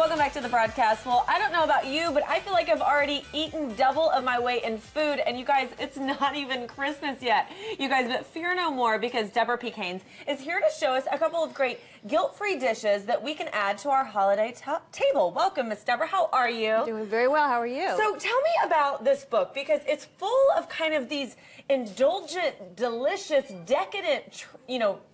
Welcome back to the broadcast. Well, I don't know about you, but I feel like I've already eaten double of my weight in food. And you guys, it's not even Christmas yet. You guys, but fear no more, because Debra Peek-Haynes is here to show us a couple of great guilt-free dishes that we can add to our holiday table. Welcome, Miss Debra. How are you? Doing very well. How are you? So tell me about this book, because it's full of kind of these indulgent, delicious, decadent,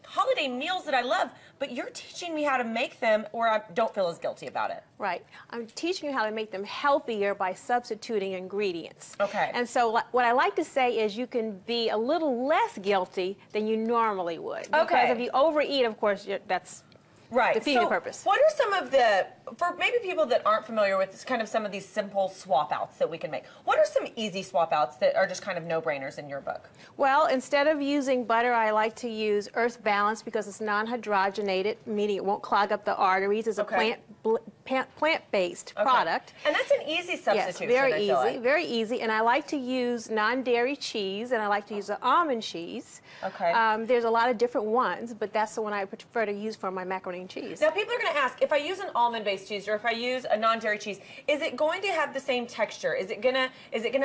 holiday meals that I love, but you're teaching me how to make them or I don't feel as guilty about it. Right. I'm teaching you how to make them healthier by substituting ingredients. Okay. And so what I like to say is you can be a little less guilty than you normally would. Okay. Because if you overeat, of course, that's defeating the purpose. What are some of the, for maybe people that aren't familiar with this, kind of some of these simple swap outs that we can make? What are some easy swap outs that are just kind of no-brainers in your book? Well, instead of using butter, I like to use Earth Balance because it's non-hydrogenated, meaning it won't clog up the arteries. It's a plant-based product. And that's an easy substitution. Yes, very easy. And I like to use non-dairy cheese, and I like to use the almond cheese. Okay. There's a lot of different ones, but that's the one I prefer to use for my macaroni and cheese. Now, people are going to ask, if I use an almond-based cheese or if I use a non-dairy cheese, is it going to have the same texture? Is it gonna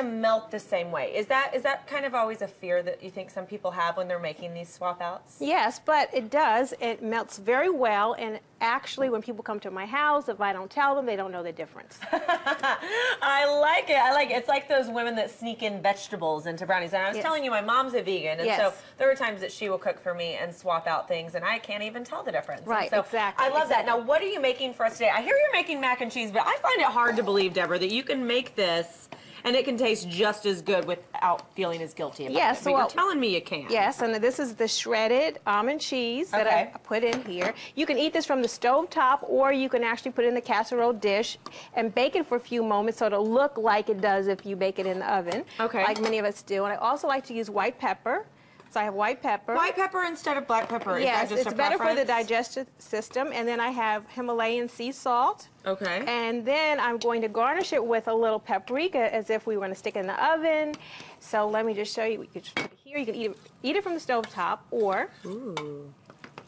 melt the same way? Is that kind of always a fear that you think some people have when they're making these swap outs? Yes, but it does. It melts very well, and actually, when people come to my house, if I don't tell them, they don't know the difference. I like it. I like it. It's like those women that sneak in vegetables into brownies. And I was telling you, my mom's a vegan, and so there are times that she will cook for me and swap out things, and I can't even tell the difference. Right, so exactly. I love that. Now, what are you making for us today? I hear you're making mac and cheese, but I find it hard to believe, Debra, that you can make this and it can taste just as good without feeling as guilty about it. But you're telling me you can. Yes, and this is the shredded almond cheese that I put in here. You can eat this from the stove top, or you can actually put it in the casserole dish and bake it for a few moments so it'll look like it does if you bake it in the oven, like many of us do. And I also like to use white pepper. So I have white pepper. White pepper instead of black pepper. Yes, is that just it's a better for the preference? digestive system. And then I have Himalayan sea salt. Okay. And then I'm going to garnish it with a little paprika as if we were going to stick it in the oven. So let me just show you. You can just put it here. You can eat it from the stove top, or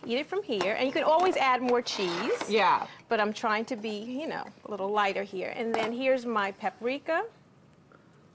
eat it from here. And you can always add more cheese. Yeah. But I'm trying to be, a little lighter here. And then here's my paprika.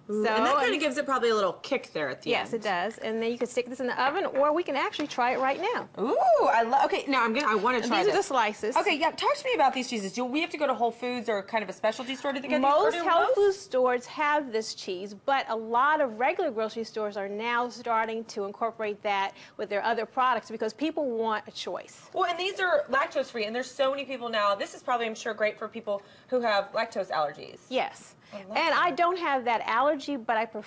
So, and that kind of gives it probably a little kick there at the end. Yes, it does. And then you can stick this in the oven, or we can actually try it right now. Ooh, I love. Okay, now I want to try this. These are the slices. Okay, yeah. Talk to me about these cheeses. Do we have to go to Whole Foods or kind of a specialty store to get these? Most health food stores have this cheese, but a lot of regular grocery stores are now starting to incorporate that with their other products because people want a choice. Well, and these are lactose free, and there's so many people now. This is probably, I'm sure, great for people who have lactose allergies. Yes. And I don't have that allergy, but I feel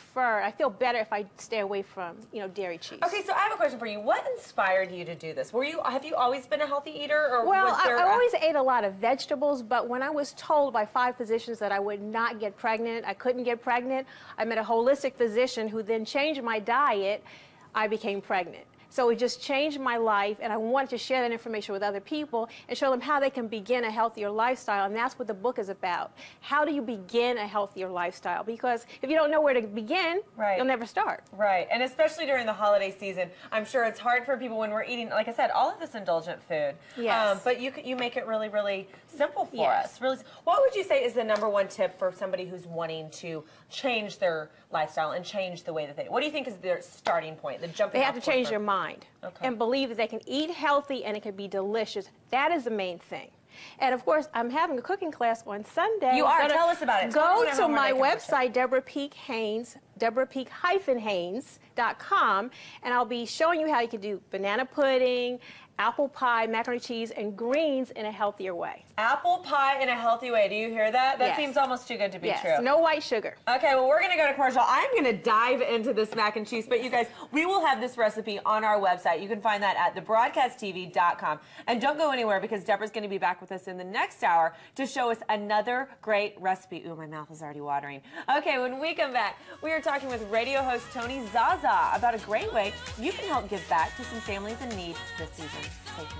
better if I stay away from, dairy cheese. Okay, so I have a question for you. What inspired you to do this? Have you always been a healthy eater, or well, was there I always ate a lot of vegetables, but when I was told by 5 physicians that I would not get pregnant, I couldn't get pregnant, I met a holistic physician who then changed my diet, I became pregnant. So it just changed my life, and I wanted to share that information with other people and show them how they can begin a healthier lifestyle, and that's what the book is about. How do you begin a healthier lifestyle? Because if you don't know where to begin, you'll never start. Right, and especially during the holiday season, I'm sure it's hard for people when we're eating, like I said, all of this indulgent food. Yes. But you make it really, really simple for us. Really, what would you say is the #1 tip for somebody who's wanting to change their lifestyle and change the way that what do you think is their starting point, the jumping They have to change their mind and believe that they can eat healthy and it can be delicious. That is the main thing. And of course, I'm having a cooking class on Sunday. You are. Tell us about it. Go to my website, Debra Peek-Haynes, DebraPeek-Haynes.com, and I'll be showing you how you can do banana pudding, apple pie, macaroni and cheese, and greens in a healthier way. Apple pie in a healthy way. Do you hear that? That seems almost too good to be true. No white sugar. Okay, well, we're going to go to commercial. I'm going to dive into this mac and cheese, but you guys, we will have this recipe on our website. You can find that at thebroadcasttv.com. And don't go anywhere, because Debra's going to be back with us in the next hour to show us another great recipe. Ooh, my mouth is already watering. Okay, when we come back, we are talking with radio host Tony Zaza about a great way you can help give back to some families in need this season. Stay tuned.